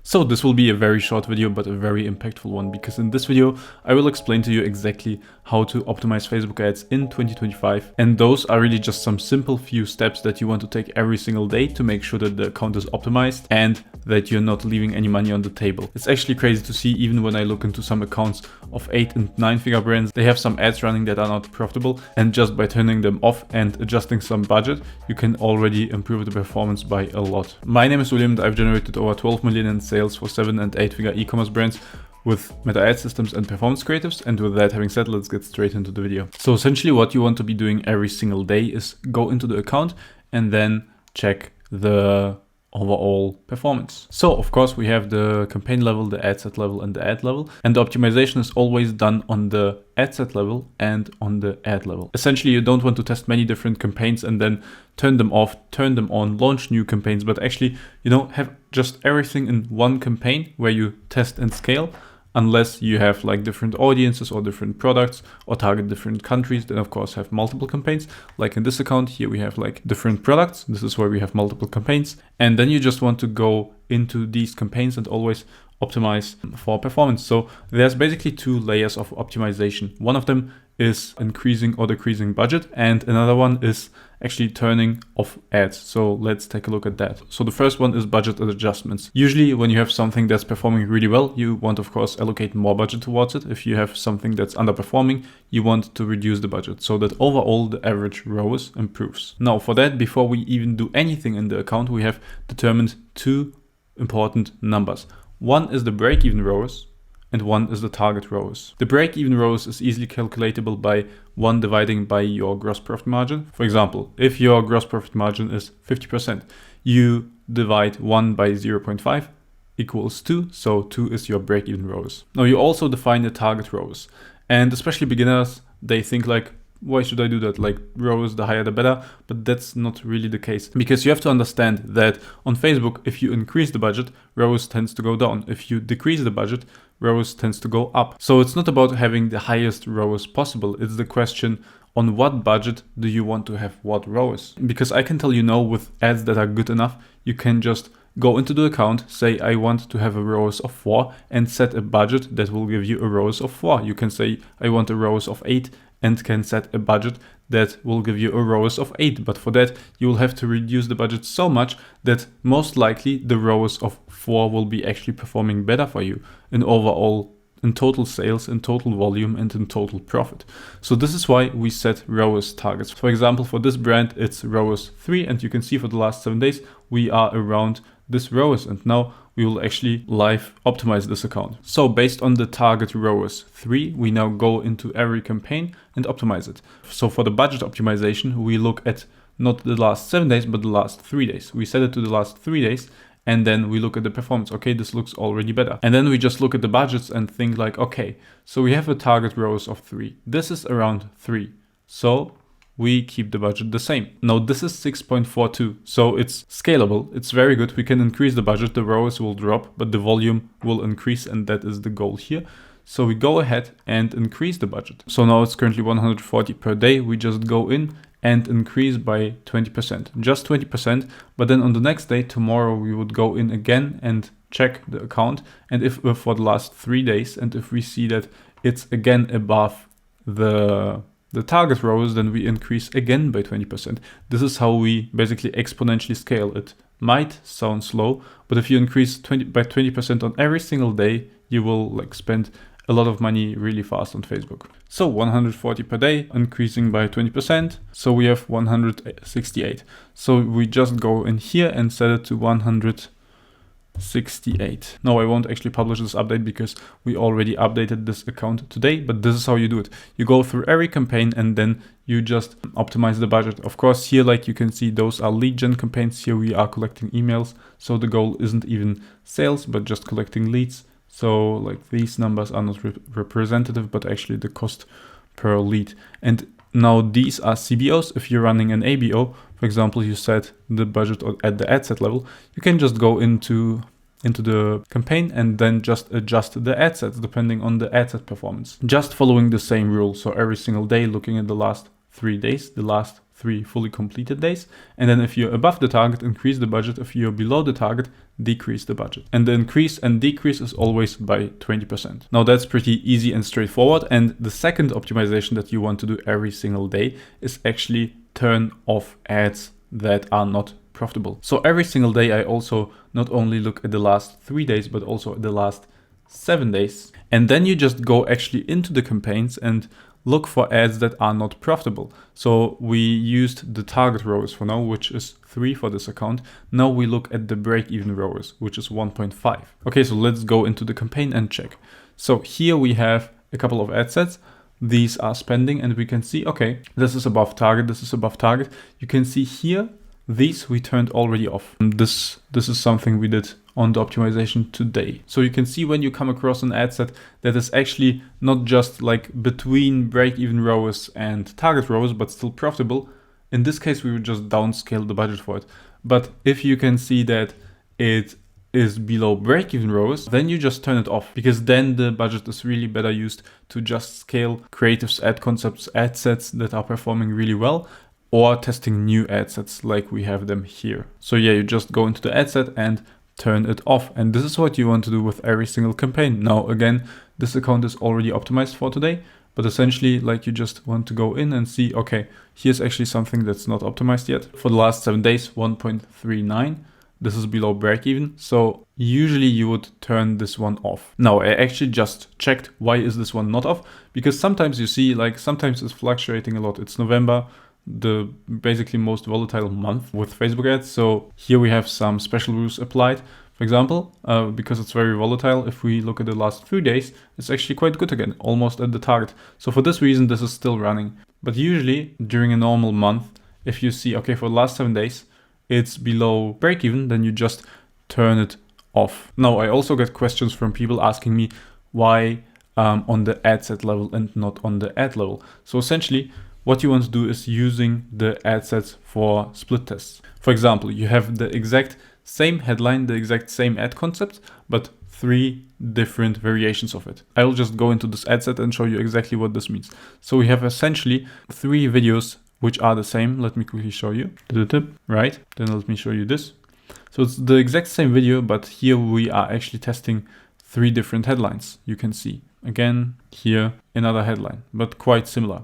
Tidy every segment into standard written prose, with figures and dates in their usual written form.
So this will be a very short video, but a very impactful one, because in this video, I will explain to you exactly how to optimize Facebook ads in 2025. And those are really just some simple few steps that you want to take every single day to make sure that the account is optimized and that you're not leaving any money on the table. It's actually crazy to see, even when I look into some accounts of 8 and 9 figure brands, they have some ads running that are not profitable. And just by turning them off and adjusting some budget, you can already improve the performance by a lot. My name is William and I've generated over 12 million in sales for 7 and 8 figure e-commerce brands with meta ad systems and performance creatives. And with that having said, let's get straight into the video. So essentially what you want to be doing every single day is go into the account and then check the overall performance. So of course we have the campaign level, the ad set level and the ad level, and the optimization is always done on the ad set level and on the ad level. Essentially you don't want to test many different campaigns and then turn them off, turn them on, launch new campaigns, but actually have just everything in one campaign where you test and scale. Unless you have like different audiences or different products or target different countries, then of course have multiple campaigns. Like in this account here, we have like different products. This is where we have multiple campaigns. And then you just want to go into these campaigns and always optimize for performance. So there's basically 2 layers of optimization. One of them is increasing or decreasing budget, and another one is actually turning off ads. So let's take a look at that. So the first one is budget adjustments. Usually when you have something that's performing really well, you want of course allocate more budget towards it. If you have something that's underperforming, you want to reduce the budget so that overall the average ROAS improves. Now for that, before we even do anything in the account, we have determined 2 important numbers. One is the break-even ROAS and one is the target ROAS. The break-even ROAS is easily calculatable by 1 dividing by your gross profit margin. For example, if your gross profit margin is 50%, you divide 1 by 0.5 equals 2. So 2 is your break-even ROAS. Now you also define the target ROAS, and especially beginners, they think like, why should I do that? Like ROAS, the higher the better, but that's not really the case, because you have to understand that on Facebook, if you increase the budget, ROAS tends to go down. If you decrease the budget, ROAS tends to go up. So it's not about having the highest ROAS possible. It's the question, on what budget do you want to have what ROAS? Because I can tell you now, with ads that are good enough, you can just go into the account, say I want to have a ROAS of 4 and set a budget that will give you a ROAS of 4. You can say I want a ROAS of 8 and can set a budget that will give you a ROAS of 8. But for that, you will have to reduce the budget so much that most likely the ROAS of 4 will be actually performing better for you in overall, in total sales, in total volume, and in total profit. So this is why we set ROAS targets. For example, for this brand, it's ROAS 3, and you can see for the last 7 days, we are around this ROAS, and now we will actually live optimize this account. So based on the target ROAS 3, we now go into every campaign and optimize it. So for the budget optimization, we look at not the last 7 days, but the last 3 days. We set it to the last 3 days, and then we look at the performance. Okay, this looks already better. And then we just look at the budgets and think like, okay, so we have a target ROAS of 3. This is around 3. So we keep the budget the same. Now this is 6.42, so it's scalable, it's very good. We can increase the budget, the ROAS will drop, but the volume will increase, and that is the goal here. So we go ahead and increase the budget. So now it's currently 140 per day. We just go in and increase by 20%, just 20. But then on the next day, tomorrow, we would go in again and check the account. And if for the last 3 days, and if we see that it's again above the target ROAS, then we increase again by 20%. This is how we basically exponentially scale. It might sound slow, but if you increase by 20% on every single day, you will like spend a lot of money really fast on Facebook. So 140 per day, increasing by 20. So we have 168. So we just go in here and set it to 168. No, I won't actually publish this update because we already updated this account today, but this is how you do it. You go through every campaign and then you just optimize the budget. Of course, here, like you can see, those are lead gen campaigns. Here we are collecting emails. So the goal isn't even sales, but just collecting leads. So like these numbers are not representative, but actually the cost per lead. And now these are CBOs. If you're running an ABO, for example, you set the budget at the ad set level, you can just go into the campaign and then just adjust the ad sets depending on the ad set performance. Just following the same rule. So every single day, looking at the last 3 days, the last 3 fully completed days. And then if you're above the target, increase the budget. If you're below the target, decrease the budget. And the increase and decrease is always by 20%. Now that's pretty easy and straightforward. And the second optimization that you want to do every single day is actually turn off ads that are not profitable. So every single day, I also not only look at the last 3 days, but also at the last 7 days. And then you just go actually into the campaigns and look for ads that are not profitable. So we used the target ROAS for now, which is 3 for this account. Now we look at the break-even ROAS, which is 1.5. Okay, so let's go into the campaign and check. So here we have a couple of ad sets. These are spending, and we can see, okay, this is above target, this is above target. You can see here, these we turned already off. This is something we did on the optimization today. So you can see when you come across an ad set that is actually not just like between break-even ROAS and target ROAS, but still profitable. In this case, we would just downscale the budget for it. But if you can see that it is below break-even ROAS, then you just turn it off, because then the budget is really better used to just scale creatives, ad concepts, ad sets that are performing really well, or testing new ad sets like we have them here. So yeah, you just go into the ad set and turn it off. And this is what you want to do with every single campaign. Now, again, this account is already optimized for today, but essentially like you just want to go in and see, okay, here's actually something that's not optimized yet. For the last 7 days, 1.39. This is below break even. So usually you would turn this one off. Now I actually just checked why is this one not off, because sometimes you see like sometimes it's fluctuating a lot. It's November, the basically most volatile month with Facebook ads. So here we have some special rules applied. For example, because it's very volatile, if we look at the last 3 days, it's actually quite good again, almost at the target. So for this reason, this is still running. But usually during a normal month, if you see, okay, for the last 7 days, it's below break even, then you just turn it off. Now, I also get questions from people asking me why on the ad set level and not on the ad level. So essentially, what you want to do is using the ad sets for split tests. For example, you have the exact same headline, the exact same ad concept, but 3 different variations of it. I'll just go into this ad set and show you exactly what this means. So we have essentially 3 videos which are the same. Let me quickly show you. Right, then let me show you this. So it's the exact same video, but here we are actually testing 3 different headlines. You can see again here another headline, but quite similar.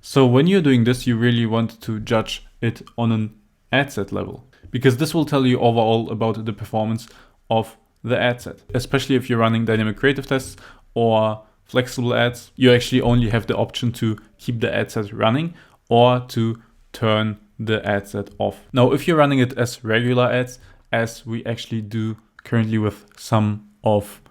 So when you're doing this, you really want to judge it on an ad set level, because this will tell you overall about the performance of the ad set. Especially if you're running dynamic creative tests or flexible ads, you actually only have the option to keep the ad set running or to turn the ad set off. Now, if you're running it as regular ads, as we actually do currently with some of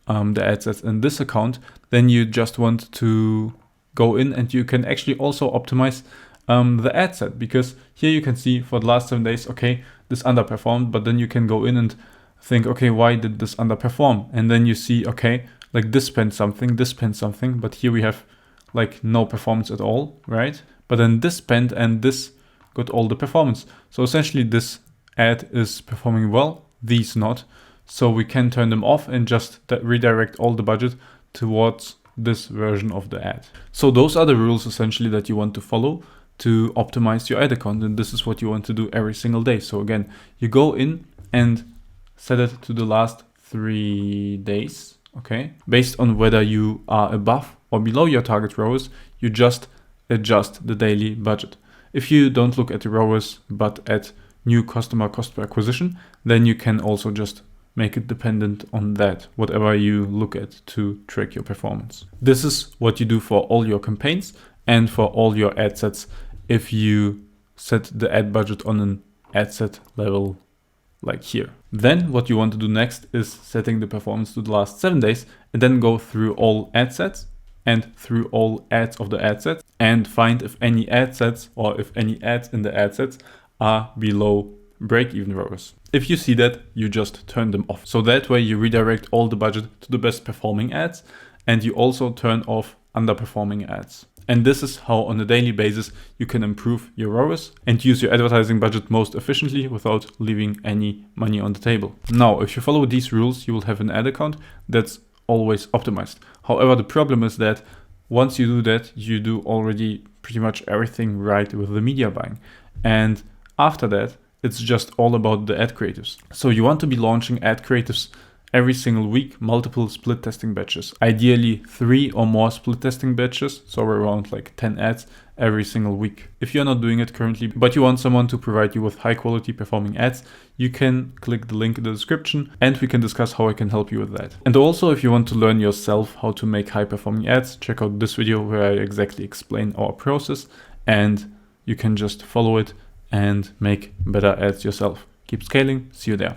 the ad sets in this account, then you just want to go in and you can actually also optimize the ad set, because here you can see for the last 7 days, okay, this underperformed, but then you can go in and think, okay, why did this underperform? And then you see, okay, like this spent something, but here we have like no performance at all, right? But then this spent and this got all the performance. So essentially this ad is performing well, these not. So we can turn them off and just redirect all the budget towards this version of the ad. So those are the rules essentially that you want to follow to optimize your ad account, and this is what you want to do every single day. So again, you go in and set it to the last 3 days, okay? Based on whether you are above or below your target ROAS, you just adjust the daily budget. If you don't look at the ROAS but at new customer cost per acquisition, then you can also just make it dependent on that, whatever you look at to track your performance. This is what you do for all your campaigns and for all your ad sets if you set the ad budget on an ad set level like here. Then what you want to do next is setting the performance to the last 7 days and then go through all ad sets and through all ads of the ad sets and find if any ad sets or if any ads in the ad sets are below break-even ROAS. If you see that, you just turn them off. So that way you redirect all the budget to the best performing ads, and you also turn off underperforming ads. And this is how on a daily basis you can improve your ROAS and use your advertising budget most efficiently without leaving any money on the table. Now, if you follow these rules, you will have an ad account that's always optimized. However, the problem is that Once you do that, you do already pretty much everything right with the media buying. And after that, it's just all about the ad creatives. So you want to be launching ad creatives every single week, multiple split testing batches. Ideally 3 or more split testing batches, so around like 10 ads every single week. If you're not doing it currently, but you want someone to provide you with high quality performing ads, you can click the link in the description and we can discuss how I can help you with that. And also, if you want to learn yourself how to make high performing ads, check out this video where I exactly explain our process, and you can just follow it and make better ads yourself. Keep scaling. See you there.